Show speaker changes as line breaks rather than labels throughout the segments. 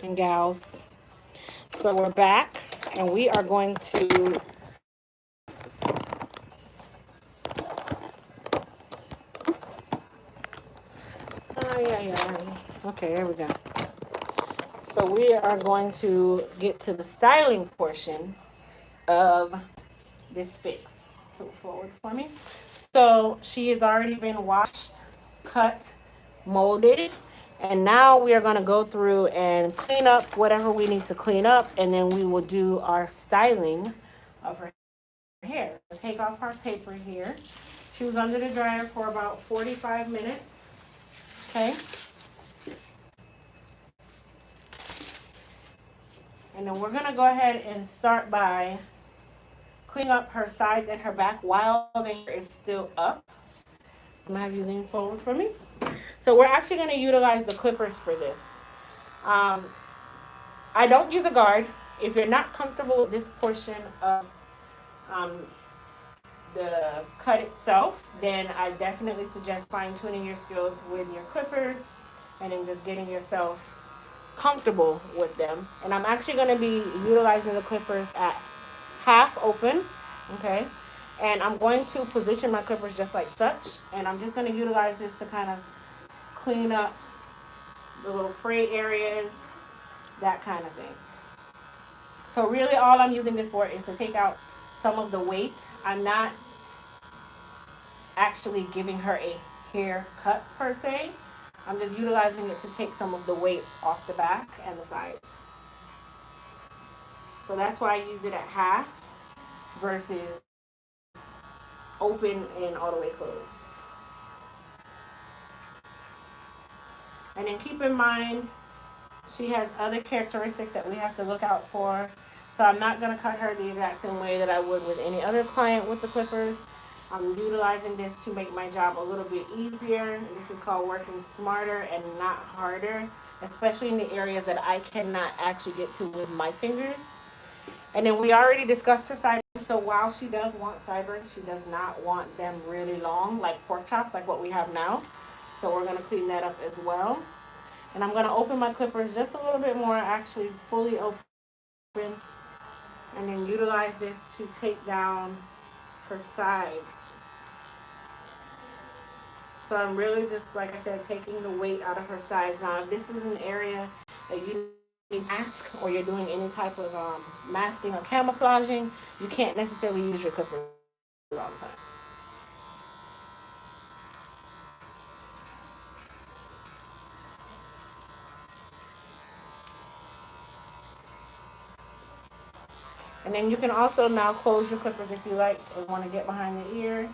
and gals. So we're back, and we are going to okay, there we go. So we are going to get to the styling portion of this fix. Tilt forward for me. So she has already been washed, cut, molded, and now we are going to go through and clean up whatever we need to clean up, and then we will do our styling of her hair. Take off our paper here. She was under the dryer for about 45 minutes. Okay. And then we're going to go ahead and start by cleaning up her sides and her back while the hair is still up. I'm going to have you lean forward for me. So we're actually going to utilize the clippers for this. I don't use a guard. If you're not comfortable with this portion of um, the cut itself, then I definitely suggest fine-tuning your skills with your clippers and then just getting yourself comfortable with them. And I'm actually going to be utilizing the clippers at half open, okay? And I'm going to position my clippers just like such, and I'm just going to utilize this to kind of clean up the little fray areas, that kind of thing. So really all I'm using this for is to take out some of the weight. I'm not actually giving her a haircut per se. I'm just utilizing it to take some of the weight off the back and the sides. So that's why I use it at half versus open and all the way closed. And then keep in mind, she has other characteristics that we have to look out for. So I'm not going to cut her the exact same way that I would with any other client with the clippers. I'm utilizing this to make my job a little bit easier. This is called working smarter and not harder, especially in the areas that I cannot actually get to with my fingers. And then we already discussed her sideburns. So while she does want sideburns, she does not want them really long, like pork chops, like what we have now. So we're going to clean that up as well. And I'm going to open my clippers just a little bit more, actually fully open. And then utilize this to take down her sides. So I'm really just, like I said, taking the weight out of her sides. Now, if this is an area that you need to mask or you're doing any type of masking or camouflaging, you can't necessarily use your clippers all the time. And then you can also now close your clippers if you like or want to get behind the ear.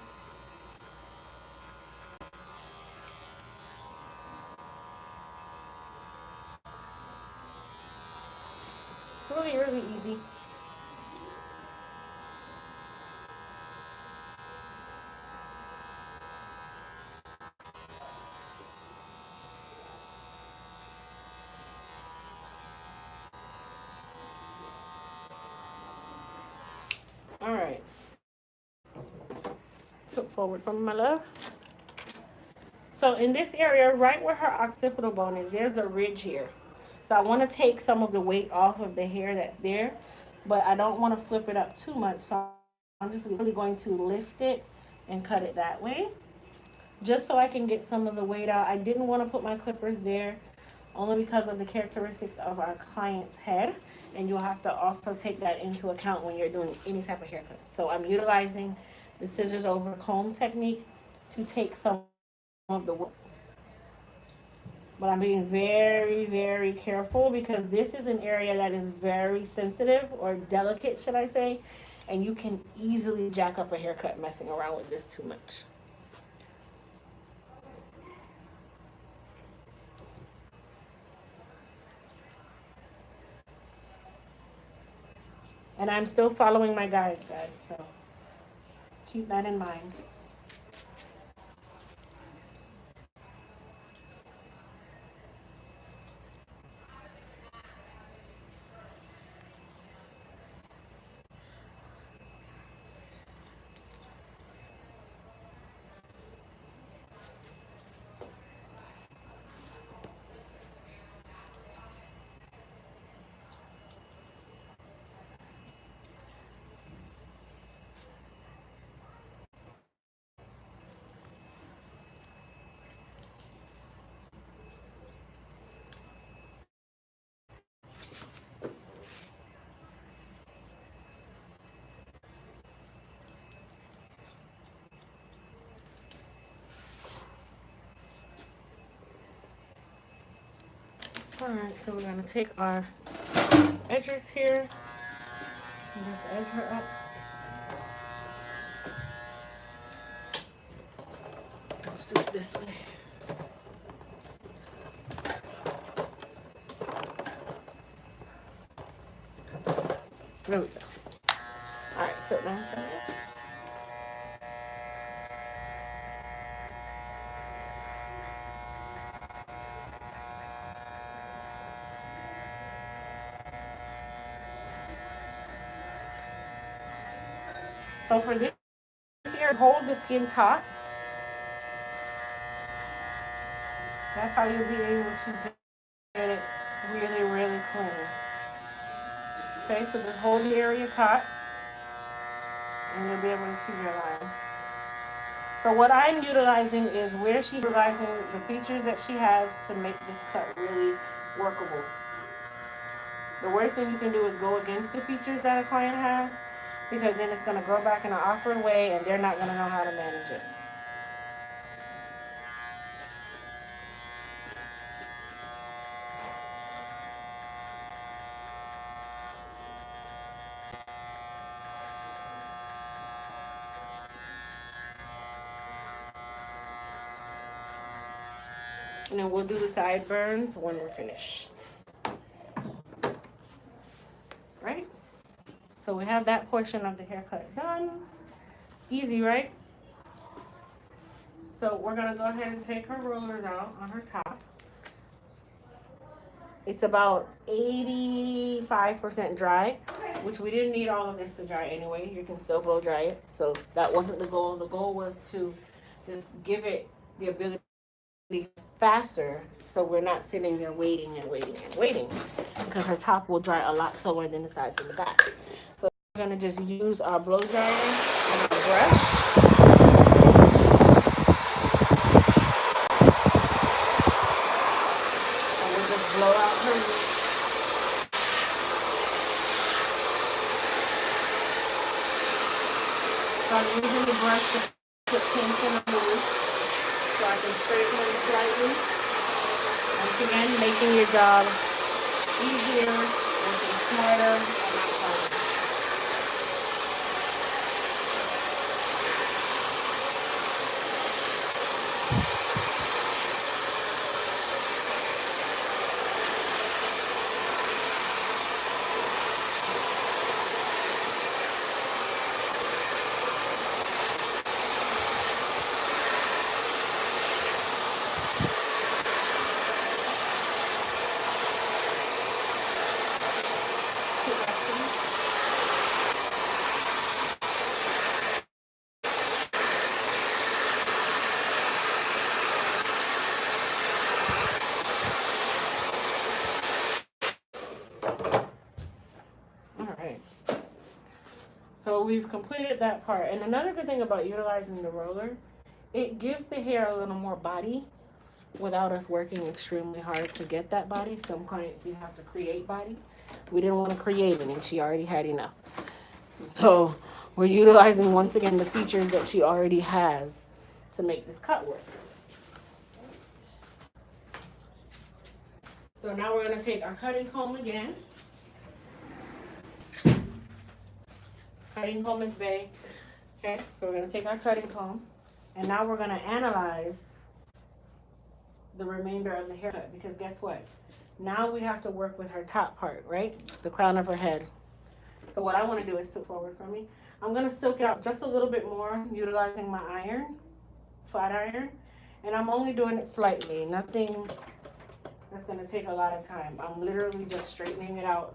Really, really easy. All right. Tilt forward from my love. So in this area, right where her occipital bone is, there's a ridge here. So I want to take some of the weight off of the hair that's there, but I don't want to flip it up too much. So I'm just really going to lift it and cut it that way, just so I can get some of the weight out. I didn't want to put my clippers there only because of the characteristics of our client's head, and you'll have to also take that into account when you're doing any type of haircut. So I'm utilizing the scissors over comb technique to take some of the weight. But I'm being very, very careful because this is an area that is very sensitive or delicate, should I say, and you can easily jack up a haircut messing around with this too much. And I'm still following my guide, guys, so keep that in mind. Alright, so we're gonna take our edges here and just edge her up. Let's do it this way. There we go. Alright, so now so for this here, hold the skin taut. That's how you'll be able to get it really, really clean. Okay, so just hold the area taut and you'll be able to see your line. So what I'm utilizing is where she's utilizing the features that she has to make this cut really workable. The worst thing you can do is go against the features that a client has, because then it's going to grow back in an awkward way and they're not going to know how to manage it. And then we'll do the sideburns when we're finished. Right? So we have that portion of the haircut done. Easy, right? So we're going to go ahead and take her rollers out on her top. It's about 85% dry, which we didn't need all of this to dry anyway. You can still blow dry it. So that wasn't the goal. The goal was to just give it the ability faster, so we're not sitting there waiting and waiting and waiting, because her top will dry a lot slower than the sides and the back. So we're going to just use our blow dryer and our brush. And we'll just blow out her. So I'm using the brush to put tension on the roof so I can straighten them slightly. Once again, making your job easier, working smarter, and not harder. So we've completed that part. And another good thing about utilizing the roller, it gives the hair a little more body without us working extremely hard to get that body. Some clients, you have to create body. We didn't want to create any. She already had enough. So we're utilizing, once again, the features that she already has to make this cut work. So now we're going to take our cutting comb again. Cutting comb is bay. Okay, so we're going to take our cutting comb, and now we're going to analyze the remainder of the haircut, because guess what? Now we have to work with her top part, right? The crown of her head. So what I want to do is silk forward for me. I'm going to silk it out just a little bit more, utilizing my iron, flat iron, and I'm only doing it slightly. Nothing that's going to take a lot of time. I'm literally just straightening it out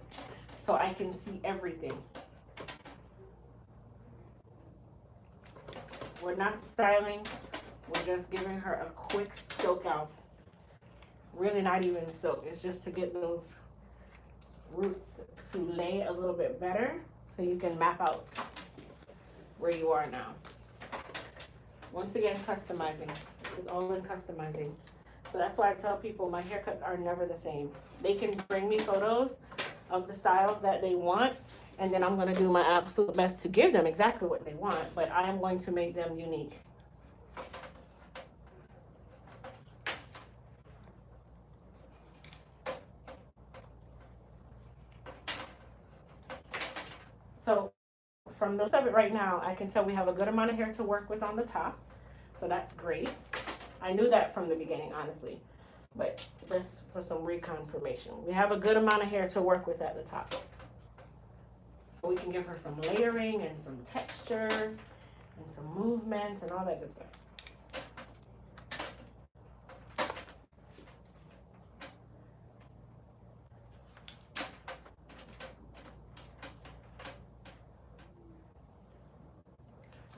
so I can see everything. We're not styling, we're just giving her a quick silk out. Really not even silk, it's just to get those roots to lay a little bit better so you can map out where you are now. Once again, customizing. This is all in customizing. So that's why I tell people my haircuts are never the same. They can bring me photos of the styles that they want, and then I'm going to do my absolute best to give them exactly what they want, but I am going to make them unique. So from the looks of it right now, I can tell we have a good amount of hair to work with on the top. So that's great. I knew that from the beginning, honestly. But just for some reconfirmation, we have a good amount of hair to work with at the top. So we can give her some layering and some texture and some movement and all that good stuff.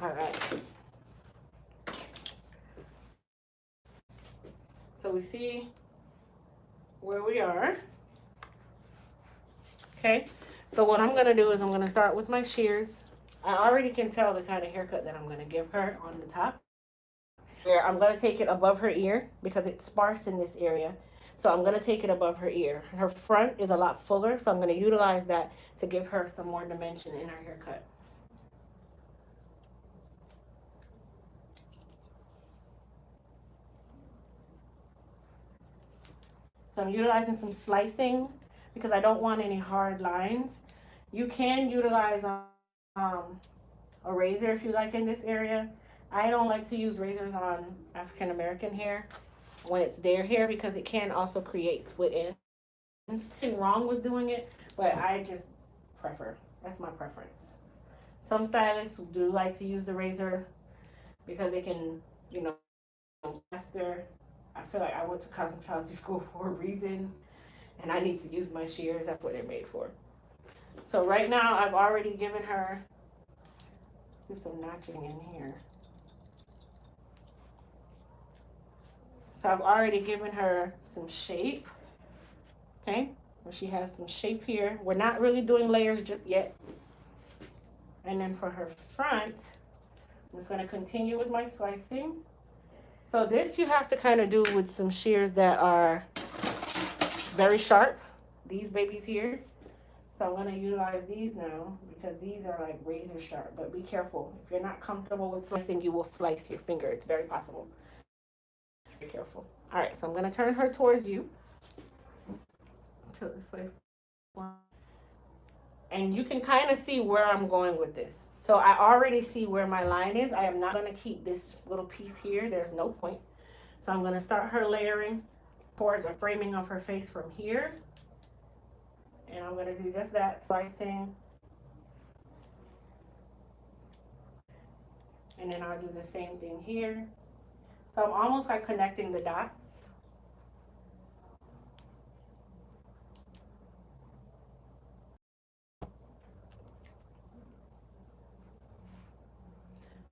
All right. So we see where we are. Okay. So what I'm going to do is I'm going to start with my shears. I already can tell the kind of haircut that I'm going to give her on the top. Where I'm going to take it above her ear because it's sparse in this area. So I'm going to take it above her ear. Her front is a lot fuller, so I'm going to utilize that to give her some more dimension in her haircut. So I'm utilizing some slicing because I don't want any hard lines. You can utilize a razor if you like in this area. I don't like to use razors on African American hair when it's their hair because it can also create split ends. Nothing wrong with doing it, but I just prefer. That's my preference. Some stylists do like to use the razor because they can, you know, faster. I feel like I went to cosmetology school for a reason, and I need to use my shears. That's what they're made for. So right now, I've already given her, let's do some notching in here. So I've already given her some shape, okay? Where she has some shape here. We're not really doing layers just yet. And then for her front, I'm just gonna continue with my slicing. So this you have to kind of do with some shears that are very sharp. These babies here. So I'm gonna utilize these now because these are like razor sharp, but be careful. If you're not comfortable with slicing, you will slice your finger. It's very possible. Be careful. All right, so I'm gonna turn her towards you. Tilt this way. And you can kind of see where I'm going with this. So I already see where my line is. I am not gonna keep this little piece here. There's no point. So I'm gonna start her layering towards a framing of her face from here. And I'm gonna do just that, slicing. And then I'll do the same thing here. So I'm almost like connecting the dots.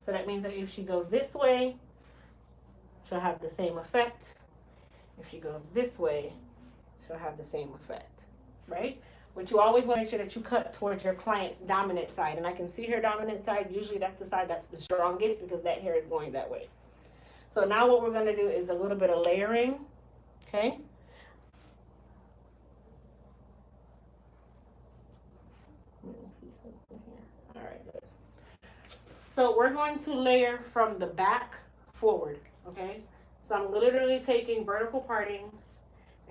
So that means that if she goes this way, she'll have the same effect. If she goes this way, she'll have the same effect, right? But you always want to make sure that you cut towards your client's dominant side. And I can see her dominant side. Usually that's the side that's the strongest because that hair is going that way. So now what we're going to do is a little bit of layering, okay? Let me see something here. All right, good. So we're going to layer from the back forward, okay? So I'm literally taking vertical partings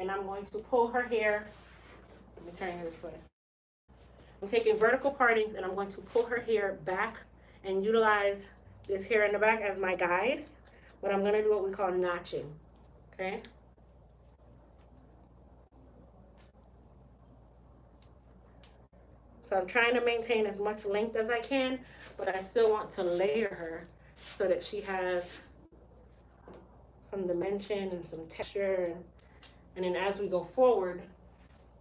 and I'm going to pull her hair. Let me turn her this way. I'm taking vertical partings and I'm going to pull her hair back and utilize this hair in the back as my guide. But I'm going to do what we call notching, okay? So I'm trying to maintain as much length as I can, but I still want to layer her so that she has some dimension and some texture. And then as we go forward,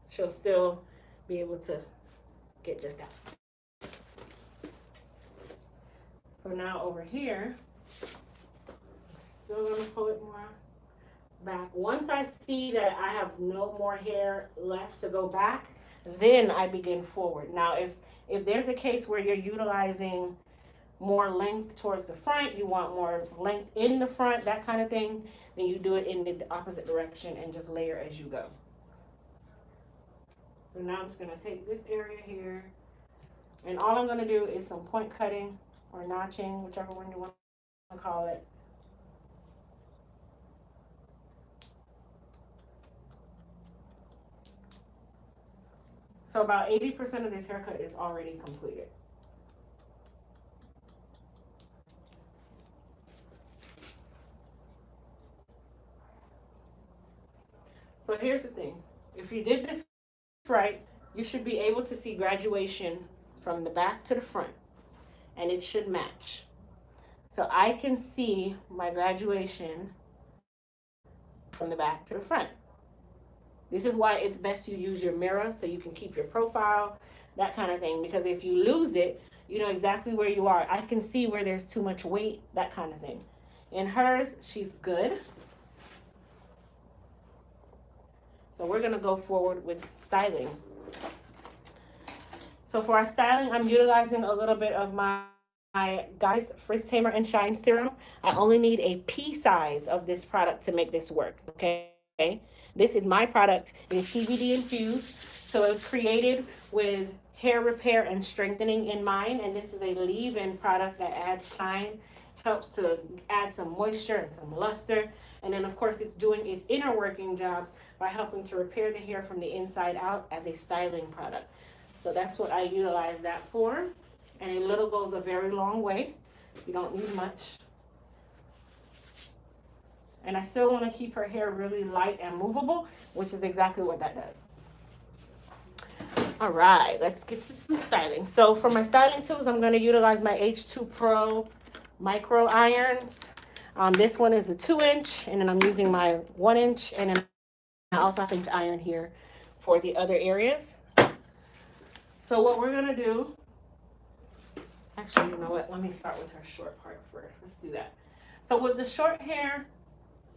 she'll still be able to get just that. So now over here, still gonna pull it more back. Once I see that I have no more hair left to go back, then I begin forward. Now, if there's a case where you're utilizing more length towards the front, you want more length in the front, that kind of thing, then you do it in the opposite direction and just layer as you go. So now I'm just gonna take this area here, and all I'm gonna do is some point cutting or notching, whichever one you want to call it. So about 80% of this haircut is already completed. So here's the thing. If you did this right, you should be able to see graduation from the back to the front, and it should match. So I can see my graduation from the back to the front. This is why it's best you use your mirror so you can keep your profile, that kind of thing. Because if you lose it, you know exactly where you are. I can see where there's too much weight, that kind of thing. In hers, she's good. So we're gonna go forward with styling. So for our styling, I'm utilizing a little bit of my Guys Frizz Tamer and Shine Serum. I only need a pea size of this product to make this work, okay? This is my product. It is CBD infused. So it was created with hair repair and strengthening in mind. And this is a leave-in product that adds shine, helps to add some moisture and some luster. And then, of course, it's doing its inner working jobs by helping to repair the hair from the inside out as a styling product. So that's what I utilize that for. And a little goes a very long way. You don't need much. And I still want to keep her hair really light and movable, which is exactly what that does. All right, let's get to some styling. So for my styling tools, I'm going to utilize my H2 Pro micro irons. This one is a 2-inch, and then I'm using my 1-inch, and then I also have an iron here for the other areas. So what we're going to do, actually, you know what? Let me start with her short part first. Let's do that. So with the short hair,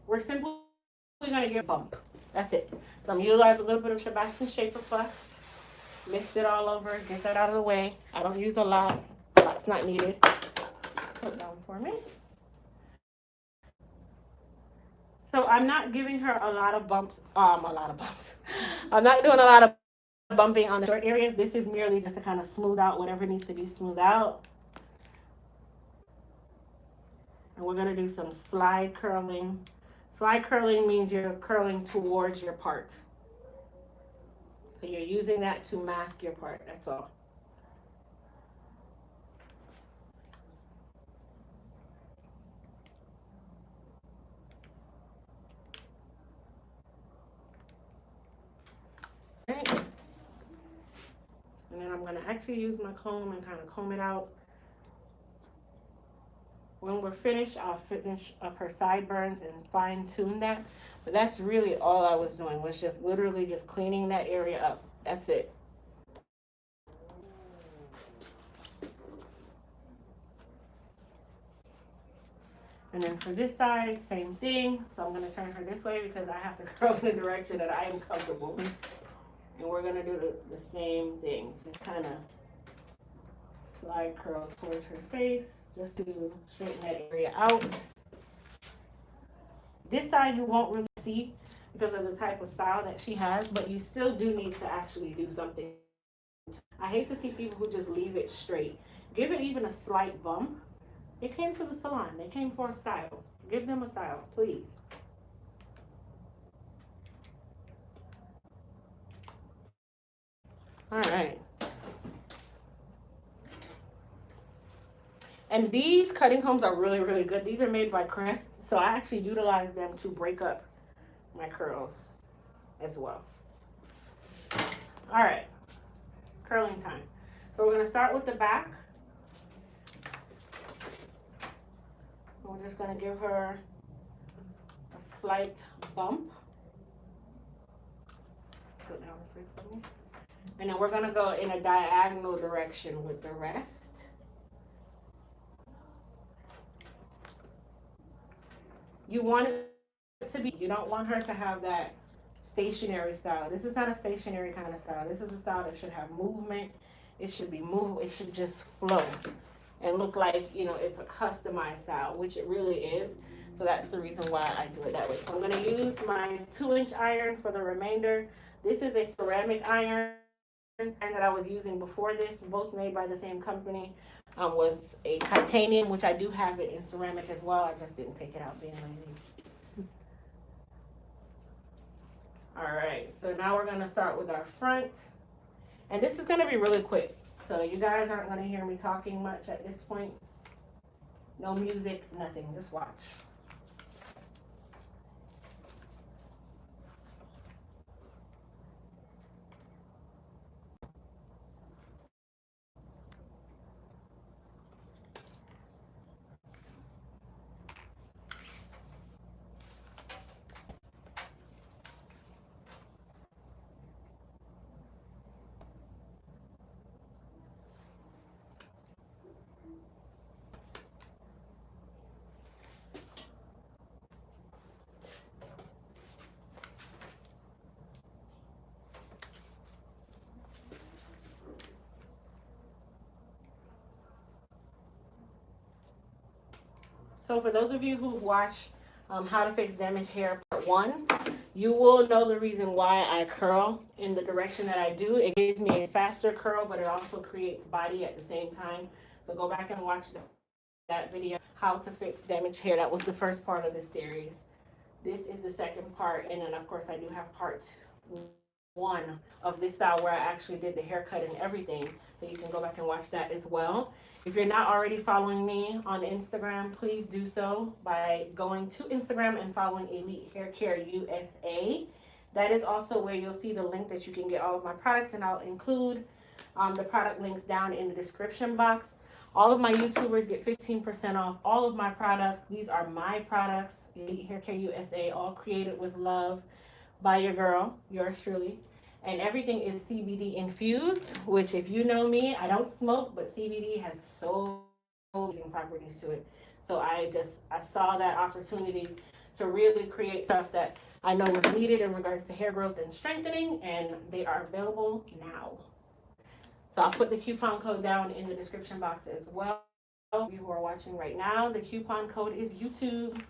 we're simply going to get a bump. That's it. So I'm utilizing a little bit of Sebastian Shaper Plus. Mix it all over. Get that out of the way. I don't use a lot. A lot's not needed. Put it down for me. So I'm not giving her a lot of bumps. I'm not doing a lot of bumping on the short areas. This is merely just to kind of smooth out whatever needs to be smoothed out. And we're going to do some slide curling. Slide curling means you're curling towards your part. So you're using that to mask your part, that's all. Right. And then I'm going to actually use my comb and kind of comb it out. When we're finished, I'll finish up her sideburns and fine tune that. But that's really all I was doing, was just literally just cleaning that area up. That's it. And then for this side, same thing. So I'm going to turn her this way because I have to curl in the direction that I am comfortable. And we're going to do the same thing. Just kind of slide curl towards her face just to straighten that area out. This side you won't really see because of the type of style that she has, but you still do need to actually do something. I hate to see people who just leave it straight. Give it even a slight bump. They came to the salon. They came for a style. Give them a style, please. All right. And these cutting combs are really, really good. These are made by Crest, so I actually utilize them to break up my curls as well. All right, curling time. So we're gonna start with the back. We're just gonna give her a slight bump. Put down this way for me. And then we're gonna go in a diagonal direction with the rest. You want it to be, you don't want her to have that stationary style. This is not a stationary kind of style. This is a style that should have movement. It should be movable. It should just flow and look like, you know, it's a customized style, which it really is. So that's the reason why I do it that way. So I'm going to use my 2-inch iron for the remainder. This is a ceramic iron that I was using before this, both made by the same company. Was a titanium, which I do have it in ceramic as well. I just didn't take it out being lazy. All right, so now we're going to start with our front. And this is going to be really quick. So you guys aren't going to hear me talking much at this point. No music, nothing. Just watch. So for those of you who watch How to Fix Damaged Hair Part 1, you will know the reason why I curl in the direction that I do. It gives me a faster curl, but it also creates body at the same time. So go back and watch that video, How to Fix Damaged Hair. That was the first part of this series. This is the second part, and then of course I do have part 1 of this style where I actually did the haircut and everything. So you can go back and watch that as well. If you're not already following me on Instagram, please do so by going to Instagram and following Elite Hair Care USA. That is also where you'll see the link that you can get all of my products, and I'll include the product links down in the description box. All of my YouTubers get 15% off all of my products. These are my products, Elite Hair Care USA, all created with love by your girl, yours truly. And everything is CBD infused, which if you know me, I don't smoke, but CBD has so amazing properties to it. So I saw that opportunity to really create stuff that I know was needed in regards to hair growth and strengthening, and they are available now. So I'll put the coupon code down in the description box as well. You who are watching right now, the coupon code is YouTube.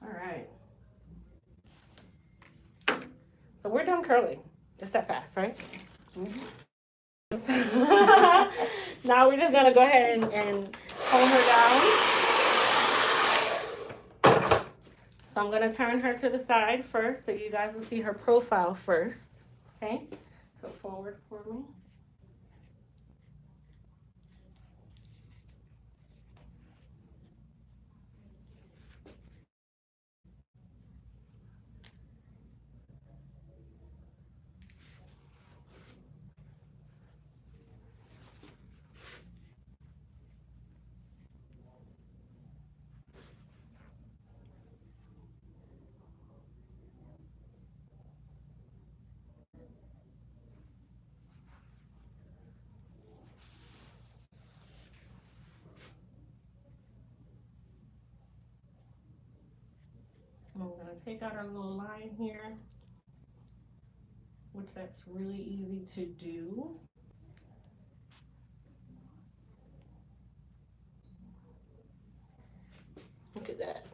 All right. So we're done curling. Just that fast, right? Mm-hmm. Now we're just gonna go ahead and hold her down. So I'm gonna turn her to the side first so you guys will see her profile first. Okay? So forward for me. I'm gonna take out our little line here, which that's really easy to do. Look at that.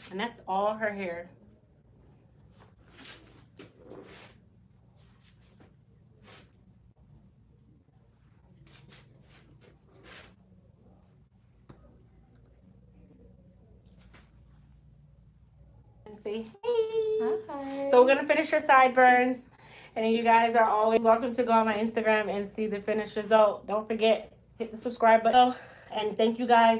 And that's all her hair. And say hey. Hi. So we're gonna finish your sideburns. And you guys are always welcome to go on my Instagram and see the finished result. Don't forget, hit the subscribe button. And thank you guys